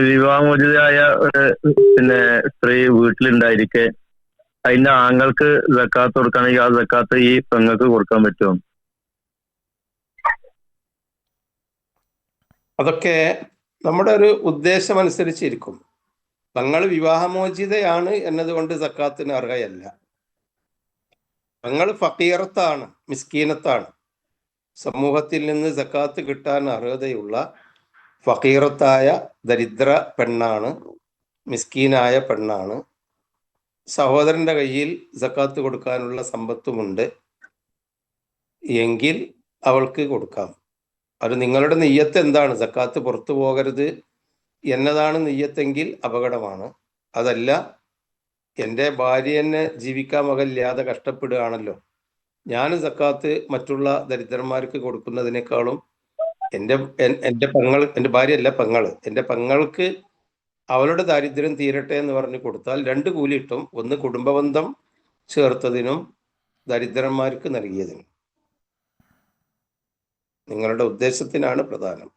വിവാഹമോചിതയായ പിന്നെ സ്ത്രീ വീട്ടിലുണ്ടായിരിക്കെ അതിന്റെ ആങ്ങൾക്ക് സക്കാത്ത് കൊടുക്കുകയാണെങ്കിൽ ആ സക്കാത്ത് ഈ പെങ്ങൾക്ക് കൊടുക്കാൻ പറ്റുമോ? അതൊക്കെ നമ്മുടെ ഒരു ഉദ്ദേശം അനുസരിച്ചിരിക്കും. പെങ്ങൾ വിവാഹമോചിതയാണ് എന്നതുകൊണ്ട് സക്കാത്തിന് അർഹയല്ല. പെങ്ങൾ ഫക്കീറത്താണ്, മിസ്കീനത്താണ്. സമൂഹത്തിൽ നിന്ന് സക്കാത്ത് കിട്ടാൻ അർഹതയുള്ള ഫക്കീറത്തായ ദരിദ്ര പെണ്ണാണ്, മിസ്കീനായ പെണ്ണാണ്. സഹോദരന്റെ കയ്യിൽ സക്കാത്ത് കൊടുക്കാനുള്ള സമ്പത്തുമുണ്ട് എങ്കിൽ അവൾക്ക് കൊടുക്കാം. അത് നിങ്ങളുടെ നെയ്യത്ത് എന്താണ്? സക്കാത്ത് പുറത്തു പോകരുത് എന്നതാണ് നെയ്യത്തെങ്കിൽ അപകടമാണ്. അതല്ല, എൻ്റെ ഭാര്യ എന്നെ ജീവിക്കാൻ വകയില്ലാതെ കഷ്ടപ്പെടുകയാണല്ലോ, ഞാൻ സക്കാത്ത് മറ്റുള്ള ദരിദ്രന്മാർക്ക് കൊടുക്കുന്നതിനേക്കാളും എൻ്റെ ഭാര്യയല്ല പെങ്ങള്, എൻ്റെ പെങ്ങൾക്ക് അവളുടെ ദാരിദ്ര്യം തീരട്ടെ എന്ന് പറഞ്ഞ് കൊടുത്താൽ 2 കൂലി കിട്ടും. ഒന്ന് കുടുംബബന്ധം ചേർത്തതിനും ദരിദ്രന്മാർക്ക് നൽകിയതിനും. നിങ്ങളുടെ ഉദ്ദേശത്തിനാണ് പ്രധാനം.